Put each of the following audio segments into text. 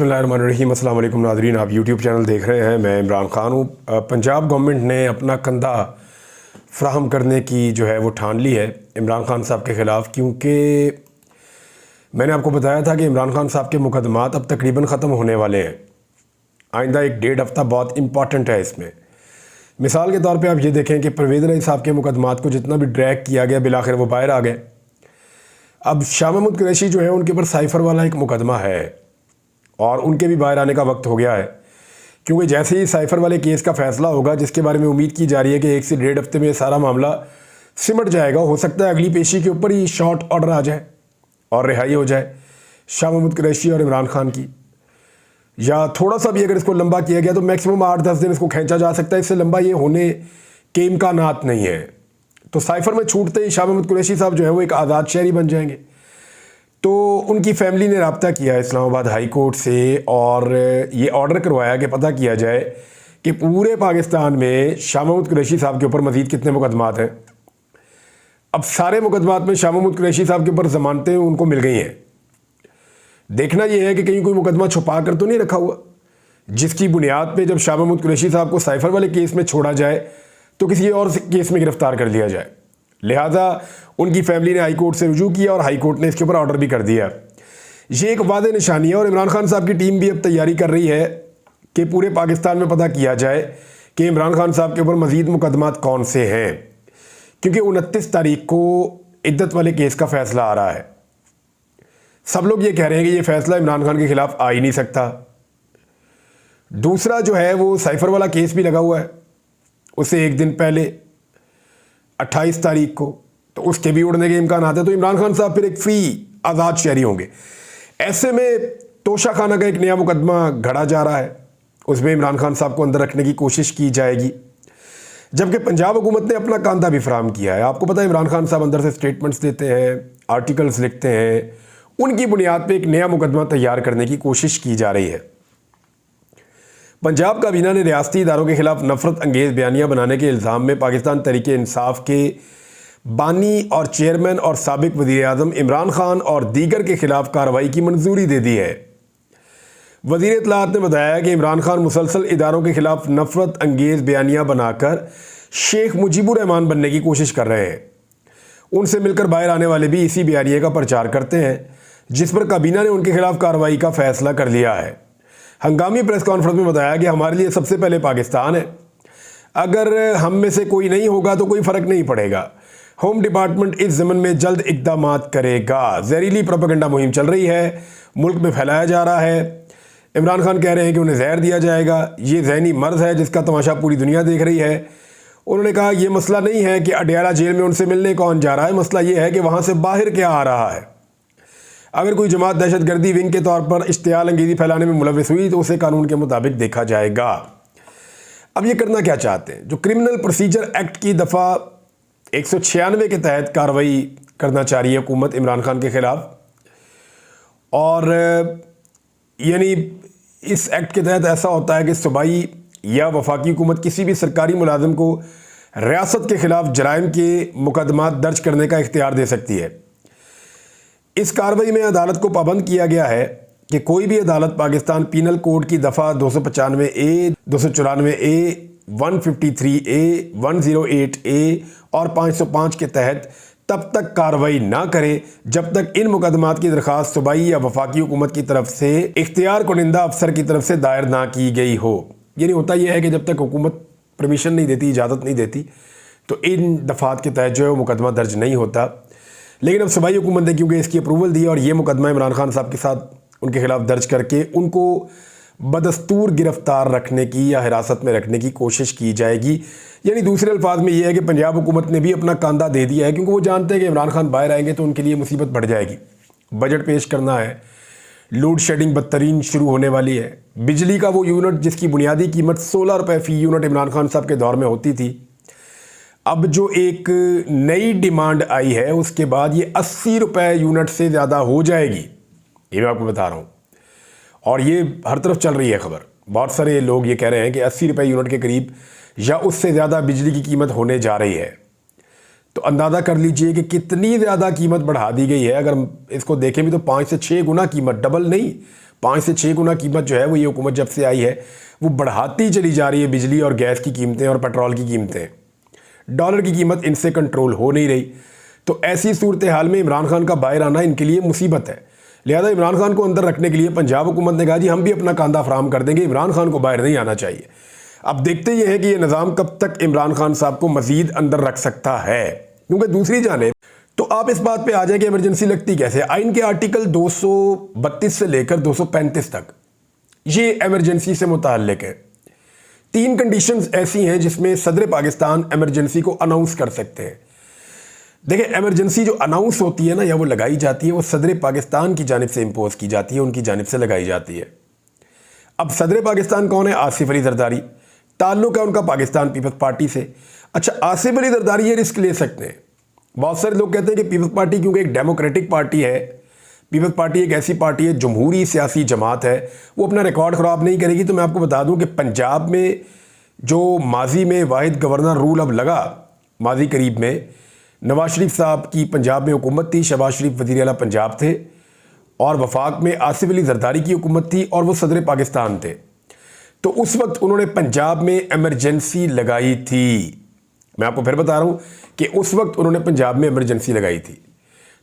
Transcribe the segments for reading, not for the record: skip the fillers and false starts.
बिस्मिल्लाहिर्रहमानिर्रहीम। अस्सलाम वालेकुम नाज़रीन, आप यूट्यूब चैनल देख रहे हैं। मैं इमरान ख़ान हूँ। पंजाब गवर्नमेंट ने अपना कंधा फ्राहम करने की जो है वो ठान ली है इमरान ख़ान साहब के ख़िलाफ़, क्योंकि मैंने आपको बताया था कि इमरान ख़ान साहब के मुकदमात अब तकरीबन ख़त्म होने वाले हैं। आइंदा एक डेढ़ हफ़्ता बहुत इंपॉर्टेंट है इसमें। मिसाल के तौर पे आप ये देखें कि परवेज़ इलाही साहब के मुकदमात को जितना भी ड्रैग किया गया, बिलाखिर वो बाहर आ गए। अब शाह महमूद कुरैशी जो है उनके ऊपर साइफ़र वाला एक मुकदमा है और उनके भी बाहर आने का वक्त हो गया है, क्योंकि जैसे ही साइफ़र वाले केस का फ़ैसला होगा, जिसके बारे में उम्मीद की जा रही है कि 1 से डेढ़ हफ्ते में सारा मामला सिमट जाएगा, हो सकता है अगली पेशी के ऊपर ही शॉर्ट ऑर्डर आ जाए और रिहाई हो जाए शाह महमूद कुरैशी और इमरान ख़ान की। या थोड़ा सा भी अगर इसको लंबा किया गया तो मैक्सिमम 8-10 दिन इसको खींचा जा सकता है। इससे लंबा ये होने के इम्कानात नहीं है। तो साइफ़र में छूटते ही शाह महमूद कुरैशी साहब जो है वो एक आज़ाद शहरी बन जाएंगे। तो उनकी फैमिली ने रब्ता किया इस्लामाबाद हाई कोर्ट से और ये ऑर्डर करवाया कि पता किया जाए कि पूरे पाकिस्तान में शाह महमूद कुरैशी साहब के ऊपर मज़ीद कितने मुकदमात हैं। अब सारे मुकदमात में शाह महमूद कुरैशी साहब के ऊपर ज़मानतें उनको मिल गई हैं। देखना यह है कि कहीं कोई मुकदमा छुपा कर तो नहीं रखा हुआ, जिसकी बुनियाद पे जब शाह महमूद कुरैशी साहब को साइफ़र वाले केस में छोड़ा जाए तो किसी और केस में गिरफ़्तार कर लिया जाए। लिहाजा उनकी फैमिली ने हाई कोर्ट से रुजू किया और हाई कोर्ट ने इसके ऊपर ऑर्डर भी कर दिया। ये एक वादे निशानी है और इमरान खान साहब की टीम भी अब तैयारी कर रही है कि पूरे पाकिस्तान में पता किया जाए कि इमरान खान साहब के ऊपर मज़ीद मुकदमात कौन से हैं, क्योंकि 29 तारीख को इद्दत वाले केस का फ़ैसला आ रहा है। सब लोग ये कह रहे हैं कि ये फ़ैसला इमरान खान के ख़िलाफ़ आ ही नहीं सकता। दूसरा जो है वो साइफ़र वाला केस भी लगा हुआ है, उससे एक दिन पहले 28 तारीख को, तो उसके भी उड़ने के इम्कान आते हैं। तो इमरान खान साहब फिर एक फ्री आज़ाद शहरी होंगे। ऐसे में तोशा खाना का एक नया मुकदमा घड़ा जा रहा है, उसमें इमरान खान साहब को अंदर रखने की कोशिश की जाएगी, जबकि पंजाब हुकूमत ने अपना कांधा भी फराहम किया है। आपको पता है इमरान खान साहब अंदर से स्टेटमेंट्स देते हैं, आर्टिकल्स लिखते हैं, उनकी बुनियाद पर एक नया मुकदमा तैयार करने की कोशिश की जा रही है। पंजाब काबीना ने रियासती इदारों के खिलाफ नफरत अंगेज़ बयानियाँ बनाने के इल्ज़ाम में पाकिस्तान तहरीक-ए-इंसाफ के बानी और चेयरमैन और साबिक वज़ीर-ए-आज़म इमरान खान और दीगर के खिलाफ कार्रवाई की मंजूरी दे दी है। वज़ीर इत्तलाआत ने बताया कि इमरान खान मुसलसल इदारों के खिलाफ नफरत अंगेज़ बयानियाँ बनाकर शेख मुजीबुर रहमान बनने की कोशिश कर रहे हैं। उनसे मिलकर बाहर आने वाले भी इसी बयानिए का प्रचार करते हैं, जिस पर काबीना ने उनके खिलाफ कार्रवाई का फ़ैसला कर लिया है। हंगामी प्रेस कॉन्फ्रेंस में बताया कि हमारे लिए सबसे पहले पाकिस्तान है, अगर हम में से कोई नहीं होगा तो कोई फ़र्क नहीं पड़ेगा। होम डिपार्टमेंट इस ज़मन में जल्द इक़दामात करेगा। जहरीली प्रोपेगेंडा मुहिम चल रही है, मुल्क में फैलाया जा रहा है। इमरान खान कह रहे हैं कि उन्हें जहर दिया जाएगा। ये ज़हनी मर्ज़ है जिसका तमाशा पूरी दुनिया देख रही है। उन्होंने कहा ये मसला नहीं है कि अडयाला जेल में उनसे मिलने कौन जा रहा है, मसला ये है कि वहाँ से बाहर क्या आ रहा है। अगर कोई जमात दहशतगर्दी विंग के तौर पर इश्तियाल अंगेज़ी फैलाने में मुलविस हुई तो उसे कानून के मुताबिक देखा जाएगा। अब ये करना क्या चाहते हैं? जो क्रिमिनल प्रोसीजर एक्ट की दफ़ा 196 के तहत कार्रवाई करना चाह रही है हुकूमत इमरान खान के ख़िलाफ़, और यानी इस एक्ट के तहत ऐसा होता है कि सूबाई या वफाकी हुकूमत किसी भी सरकारी मुलाजिम को रियासत के ख़िलाफ़ जराइम के मुकदमात दर्ज करने का इख्तियार दे सकती है। इस कार्रवाई में अदालत को पाबंद किया गया है कि कोई भी अदालत पाकिस्तान पीनल कोड की दफ़ा 295A, 294A, 153A, 108A और 505 के तहत तब तक कार्रवाई ना करे जब तक इन मुकदमात की दरख्वास्त सूबाई या वफाकी हुकूमत की तरफ से इख्तियार कुनिंदा अफसर की तरफ से दायर ना की गई हो। यानी होता यह है कि जब तक हुकूमत परमिशन नहीं देती, इजाज़त नहीं देती, तो इन दफ़ात के तहत जो है वो मुकदमा दर्ज नहीं होता। लेकिन अब सूबाई हुकूमत ने क्योंकि इसकी अप्रूवल दी और ये मुकदमा इमरान खान साहब के साथ उनके खिलाफ दर्ज करके उनको बदस्तूर गिरफ्तार रखने की या हिरासत में रखने की कोशिश की जाएगी। यानी दूसरे अल्फाज में ये है कि पंजाब हुकूमत ने भी अपना कांधा दे दिया है, क्योंकि वो जानते हैं कि इमरान खान बाहर आएंगे तो उनके लिए मुसीबत बढ़ जाएगी। बजट पेश करना है, लोड शेडिंग बदतरीन शुरू होने वाली है। बिजली का वो यूनिट जिसकी बुनियादी कीमत 16 रुपये फ़ी यूनिट इमरान खान साहब के दौर में होती थी, अब जो एक नई डिमांड आई है उसके बाद ये 80 रुपये यूनिट से ज़्यादा हो जाएगी। ये मैं आपको बता रहा हूँ, और ये हर तरफ चल रही है खबर। बहुत सारे लोग ये कह रहे हैं कि 80 रुपये यूनिट के करीब या उससे ज़्यादा बिजली की कीमत होने जा रही है। तो अंदाज़ा कर लीजिए कि कितनी ज़्यादा कीमत बढ़ा दी गई है। अगर इसको देखें भी तो 5 से 6 गुना कीमत, डबल नहीं, 5 से 6 गुना कीमत जो है वो ये हुकूमत जब से आई है वो बढ़ाती चली जा रही है। बिजली और गैस की कीमतें और पेट्रोल की कीमतें, डॉलर की कीमत इनसे कंट्रोल हो नहीं रही। तो ऐसी सूरत हाल में इमरान खान का बाहर आना इनके लिए मुसीबत है। लिहाजा इमरान खान को अंदर रखने के लिए पंजाब हुकूमत ने कहा जी हम भी अपना कांधा फराहम कर देंगे, इमरान खान को बाहर नहीं आना चाहिए। अब देखते ये है कि ये निज़ाम कब तक इमरान खान साहब को मजीद अंदर रख सकता है, क्योंकि दूसरी जानिब तो आप इस बात पे आ जाए कि इमरजेंसी लगती कैसे। आइन के आर्टिकल 232 से लेकर 235 तक ये इमरजेंसी से मुताल्लिक है। 3 कंडीशंस ऐसी हैं जिसमें सदर पाकिस्तान इमरजेंसी को अनाउंस कर सकते हैं। देखिए, इमरजेंसी जो अनाउंस होती है ना या वो लगाई जाती है, वो सदर पाकिस्तान की जानिब से इम्पोज की जाती है, उनकी जानिब से लगाई जाती है। अब सदर पाकिस्तान कौन है? आसिफ अली जरदारी। ताल्लुक है उनका पाकिस्तान पीपल्स पार्टी से। अच्छा, आसिफ अली जरदारी ये रिस्क ले सकते हैं। बहुत सारे लोग कहते हैं कि पीपल्स पार्टी क्योंकि एक डेमोक्रेटिक पार्टी है, पीपल्स पार्टी एक ऐसी पार्टी है, जमहूरी सियासी जमात है, वो अपना रिकॉर्ड ख़राब नहीं करेगी। तो मैं आपको बता दूं कि पंजाब में जो माजी में वाहिद गवर्नर रूल अब लगा, माजी करीब में नवाज शरीफ साहब की पंजाब में हुकूमत थी, शहबाज शरीफ वज़ीर आला पंजाब थे, और वफाक में आसिफ अली जरदारी की हुकूमत थी और वो सदर पाकिस्तान थे। तो उस वक्त उन्होंने पंजाब में इमरजेंसी लगाई थी। मैं आपको फिर बता रहा हूँ कि उस वक्त उन्होंने पंजाब में इमरजेंसी लगाई थी।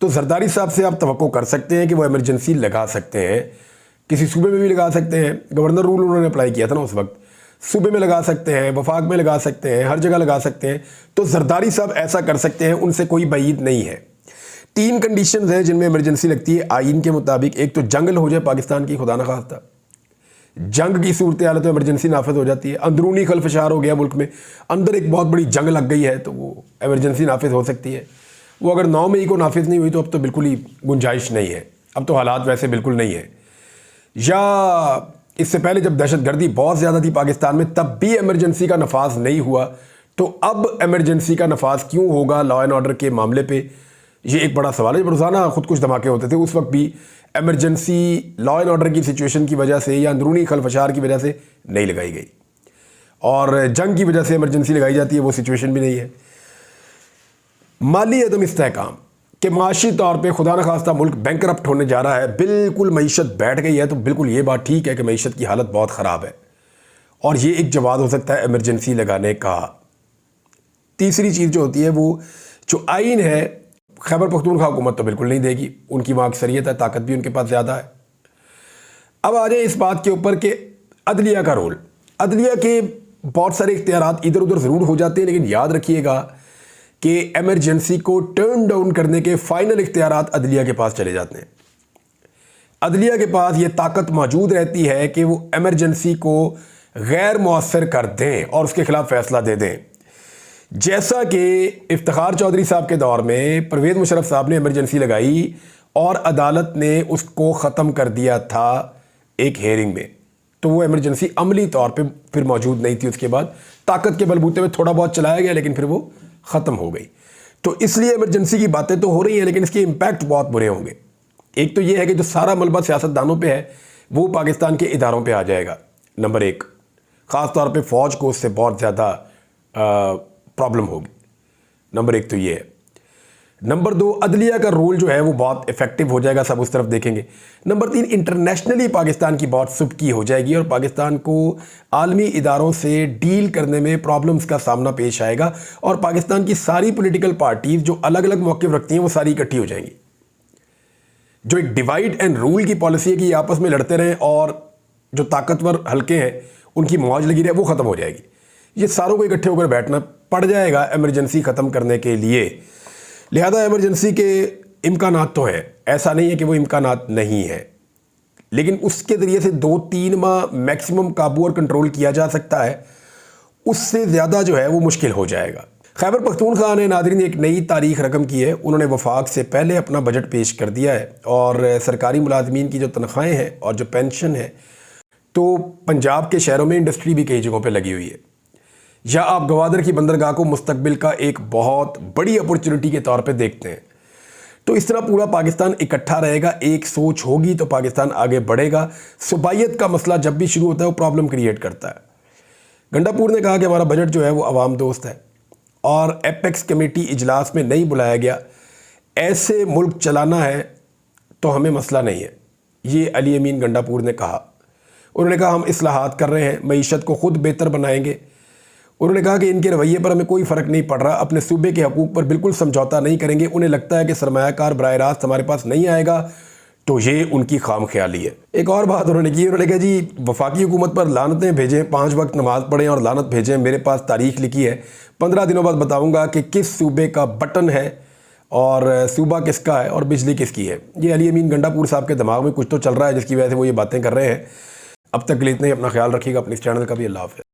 तो जरदारी साहब से आप तवक्को कर सकते हैं कि वो इमरजेंसी लगा सकते हैं, किसी सूबे में भी लगा सकते हैं। गवर्नर रूल उन्होंने अप्लाई किया था ना उस वक्त, सूबे में लगा सकते हैं, वफाक में लगा सकते हैं, हर जगह लगा सकते हैं। तो जरदारी साहब ऐसा कर सकते हैं, उनसे कोई बईद नहीं है। 3 कंडीशंस हैं जिनमें इमरजेंसी लगती है आइन के मुताबिक। एक तो जंग हो जाए पाकिस्तान की, खुदा न खास्ता जंग की सूरत हालत तो इमरजेंसी नाफिज हो जाती है। अंदरूनी खलफशार हो गया मुल्क में, अंदर एक बहुत बड़ी जंग लग गई है, तो वो इमरजेंसी नाफिज हो सकती है। वो अगर 9 मई को नाफिज नहीं हुई तो अब तो बिल्कुल ही गुंजाइश नहीं है, अब तो हालात वैसे बिल्कुल नहीं है। या इससे पहले जब दहशतगर्दी बहुत ज़्यादा थी पाकिस्तान में, तब भी इमरजेंसी का नफाज नहीं हुआ, तो अब इमरजेंसी का नफाज क्यों होगा लॉ एंड ऑर्डर के मामले पे, ये एक बड़ा सवाल है। जब रोज़ाना खुद कुछ धमाके होते थे उस वक्त भी इमरजेंसी लॉ एंड ऑर्डर की सिचुएशन की वजह से या अंदरूनी खलफशार की वजह से नहीं लगाई गई, और जंग की वजह से इमरजेंसी लगाई जाती है, वो सिचुएशन भी नहीं है। माली अदम इस्तेहकाम कि माशी तौर पे खुदा न खास्ता मुल्क बैंकरप्ट होने जा रहा है, बिल्कुल मईशत बैठ गई है, तो बिल्कुल ये बात ठीक है कि मईशत की हालत बहुत ख़राब है, और ये एक जवाब हो सकता है इमरजेंसी लगाने का। तीसरी चीज़ जो होती है वो जो आइन है, खैबर पख्तूनख्वा हुकूमत तो बिल्कुल नहीं देगी, उनकी वहाँ अक्सरियत है, ताकत भी उनके पास ज़्यादा है। अब आ जाए इस बात के ऊपर कि अदलिया का रोल। अदलिया के बहुत सारे इख्तियारात इधर उधर ज़रूर हो जाते हैं, लेकिन याद रखिएगा कि इमरजेंसी को टर्न डाउन करने के फाइनल इख्तियारात अदलिया के पास चले जाते हैं। अदलिया के पास ये ताकत मौजूद रहती है कि वो इमरजेंसी को गैर मुअस्सर कर दें और उसके खिलाफ फैसला दे दें। जैसा कि इफ्तिखार चौधरी साहब के दौर में परवेज़ मुशर्रफ साहब ने इमरजेंसी लगाई और अदालत ने उसको ख़त्म कर दिया था एक हेयरिंग में, तो वो इमरजेंसी अमली तौर पे फिर मौजूद नहीं थी। उसके बाद ताकत के बलबूते में थोड़ा बहुत चलाया गया, लेकिन फिर वो ख़त्म हो गई। तो इसलिए इमरजेंसी की बातें तो हो रही हैं, लेकिन इसके इम्पैक्ट बहुत बुरे होंगे। एक तो ये है कि जो सारा मलबा सियासतदानों पे है वो पाकिस्तान के इदारों पे आ जाएगा। नंबर 1, ख़ास तौर पे फ़ौज को उससे बहुत ज़्यादा प्रॉब्लम होगी। नंबर 1 तो ये है। नंबर 2, अदलिया का रोल जो है वो बहुत इफेक्टिव हो जाएगा, सब उस तरफ देखेंगे। नंबर 3, इंटरनेशनली पाकिस्तान की बहुत सुबकी हो जाएगी और पाकिस्तान को आलमी इदारों से डील करने में प्रॉब्लम्स का सामना पेश आएगा, और पाकिस्तान की सारी पॉलिटिकल पार्टीज जो अलग अलग मौक़िफ़ रखती हैं वो सारी इकट्ठी हो जाएंगी। जो एक डिवाइड एंड रूल की पॉलिसी है कि आपस में लड़ते रहें और जो ताकतवर हल्के हैं उनकी मौज लगी रहे, वो ख़त्म हो जाएगी। ये सारों को इकट्ठे होकर बैठना पड़ जाएगा इमरजेंसी ख़त्म करने के लिए। लिहाजा इमरजेंसी के इम्कानात तो हैं, ऐसा नहीं है कि वो इम्कानात नहीं है, लेकिन उसके ज़रिए से 2-3 माह मैक्सिमम काबू और कंट्रोल किया जा सकता है, उससे ज़्यादा जो है वो मुश्किल हो जाएगा। खैबर पख्तूनख्वा ने नाज़रीन एक नई तारीख रकम की है। उन्होंने वफाक से पहले अपना बजट पेश कर दिया है, और सरकारी मुलाजमीन की जो तनख्वाहें हैं और जो पेंशन है, तो पंजाब के शहरों में इंडस्ट्री भी कई जगहों पर लगी हुई है। या आप गवादर की बंदरगाह को मुस्तकबिल का एक बहुत बड़ी अपॉर्चुनिटी के तौर पे देखते हैं। तो इस तरह पूरा पाकिस्तान इकट्ठा रहेगा, एक सोच होगी तो पाकिस्तान आगे बढ़ेगा। सुबाइयत का मसला जब भी शुरू होता है वो प्रॉब्लम क्रिएट करता है। गंडापुर ने कहा कि हमारा बजट जो है वो अवाम दोस्त है, और एपेक्स कमेटी इजलास में नहीं बुलाया गया। ऐसे मुल्क चलाना है तो हमें मसला नहीं है, ये अली अमीन गंडापुर ने कहा। उन्होंने कहा हम इस्लाहात कर रहे हैं, मईशत को ख़ुद बेहतर बनाएंगे। उन्होंने कहा कि इनके रवैये पर हमें कोई फ़र्क नहीं पड़ रहा, अपने सूबे के हकूक़ पर बिल्कुल समझौता नहीं करेंगे। उन्हें लगता है कि सरमायाकार बराह रास्त हमारे पास नहीं आएगा, तो ये उनकी खाम ख्याली है। एक और बात उन्होंने की, उन्होंने कहा जी वफाकी हुकूमत पर लानतें भेजें, 5 वक्त नमाज़ पढ़ें और लानत भेजें। मेरे पास तारीख लिखी है, 15 दिनों बाद बताऊँगा कि किस सूबे का बटन है और सूबा किसका है और बिजली किसकी है। ये अली अमीन गंडापुर साहब के दिमाग में कुछ तो चल रहा है जिसकी वजह से वो ये बातें कर रहे हैं। अब तक के लिए इतना ही। अपना ख्याल रखिएगा, अपने इस चैनल का भी। अल्लाह हाफ़िज़।